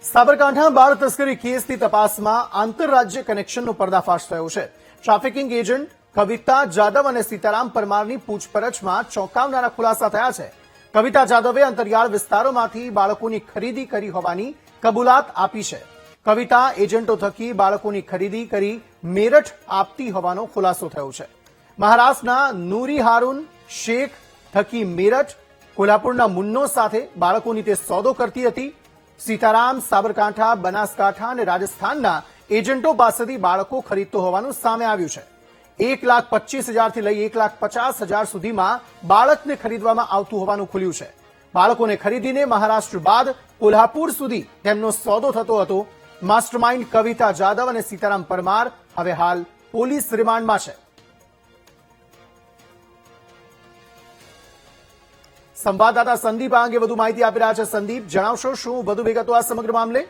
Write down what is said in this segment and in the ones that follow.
સાબરકાંઠા બાળ તસ્કરી કેસની તપાસમાં આંતરરાજ્ય કનેક્શનનો પર્દાફાશ થયો છે. ટ્રાફિકિંગ એજન્ટ કવિતા જાદવ અને સીતારામ પરમારની પૂછપરછમાં ચોંકાવનારા ખુલાસા થયા છે. કવિતા જાદવે અંતરિયાળ વિસ્તારોમાંથી બાળકોની ખરીદી કરી હોવાની કબૂલાત આપી છે. કવિતા એજન્ટો થકી બાળકોની ખરીદી કરી મેરઠ આપતી હોવાનો ખુલાસો થયો છે. મહારાષ્ટ્રના નૂરી હારૂન શેખ થકી મેરઠ, કોલ્હાપુરના મુન્નો સાથે બાળકોની તે સોદો કરતી હતી. સીતારામ સાબરકાંઠા, બનાસકાંઠા અને રાજસ્થાનના એજન્ટો પાસેથી બાળકો ખરીદતો હોવાનું સામે આવ્યું છે. 1,25,000થી લઈ 1,50,000 સુધીમાં બાળકને ખરીદવામાં આવતું હોવાનું ખુલ્યું છે. બાળકોને ખરીદીને મહારાષ્ટ્ર બાદ કોલ્હાપુર સુધી તેમનો સોદો થતો હતો. માસ્ટરમાઇન્ડ કવિતા જાદવ અને સીતારામ પરમાર હવે હાલ પોલીસ રિમાન્ડમાં છે. સંવાદદાતા સંદીપ આ અંગે વધુ માહિતી આપી રહ્યા છે. સંદીપ, જણાવશો શું વધુ વિગતો આ સમગ્ર મામલે?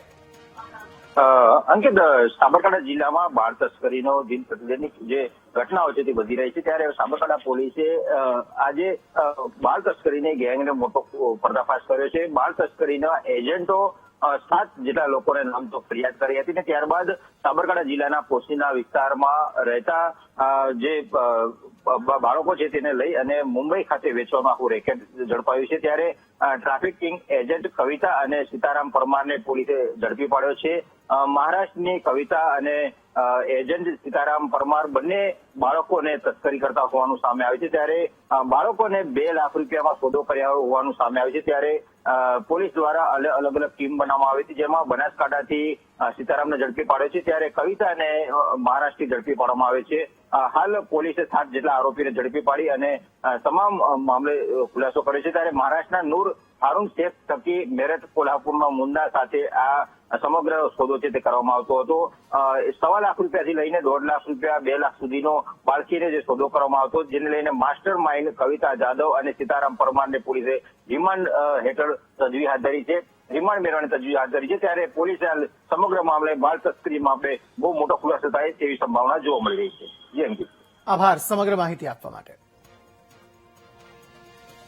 અંકિત, સાબરકાંઠા જિલ્લામાં બાળ તસ્કરીનો દિન પ્રતિદિન જે ઘટનાઓ છે તે વધી રહી છે, ત્યારે સાબરકાંઠા પોલીસે આજે બાળ તસ્કરીની ગેંગને મોટો પર્દાફાશ કર્યો છે. બાળ તસ્કરીના એજન્ટો 7 જેટલા લોકોને નામ તો ફરિયાદ કરી હતી ને ત્યારબાદ સાબરકાંઠા જિલ્લાના પોશીના વિસ્તારમાં રહેતા જે બાળકો છે તેને લઈ અને મુંબઈ ખાતે વેચવામાં આખું રેકેટ ઝડપાયું છે. ત્યારે ટ્રાફિકિંગ એજન્ટ કવિતા અને સીતારામ પરમારને પોલીસે ઝડપી પાડ્યો છે. મહારાષ્ટ્રની કવિતા અને એજન્ટ સીતારામ પરમાર બંને બાળકોને તસ્કરી કરતા હોવાનું સામે આવ્યું છે. ત્યારે બાળકોને 2 લાખ રૂપિયામાં સોદો કર્યા હોવાનું સામે આવ્યું છે. ત્યારે પોલીસ દ્વારા અલગ અલગ ટીમ બનાવવામાં આવી હતી, જેમાં બનાસકાંઠાથી સીતારામને ઝડપી પાડ્યો છે, ત્યારે કવિતાને મહારાષ્ટ્રથી ઝડપી પાડવામાં આવે છે. હાલ પોલીસે 7 જેટલા આરોપીને ઝડપી પાડી અને તમામ મામલે ખુલાસો કર્યો છે. ત્યારે મહારાષ્ટ્રના નૂર હારૂન શેખ થકી મેરઠ, કોલ્હાપુરના મુન્ના સાથે આ સમગ્ર સોદો છે તે કરવામાં આવતો હતો. 1.25 લાખ રૂપિયાથી લઈને 1.5 લાખ રૂપિયા, 2 લાખ સુધીનો પારખીને જે સોદો કરવામાં આવતો, જેને લઈને માસ્ટર માઇન્ડ કવિતા જાદવ અને સીતારામ પરમારને પોલીસે રિમાન્ડ હેઠળ તજવીજ હાથ ધરી છે. રિમાન્ડ મેળવવાની તજવીજ હાથ ધરી છે. ત્યારે પોલીસે સમગ્ર મામલે બાળ તસ્કરી મામલે બહુ મોટો ખુલાસો થાય તેવી સંભાવના જોવા મળી રહી છે. જી અંકિત, આભાર સમગ્ર માહિતી આપવા માટે.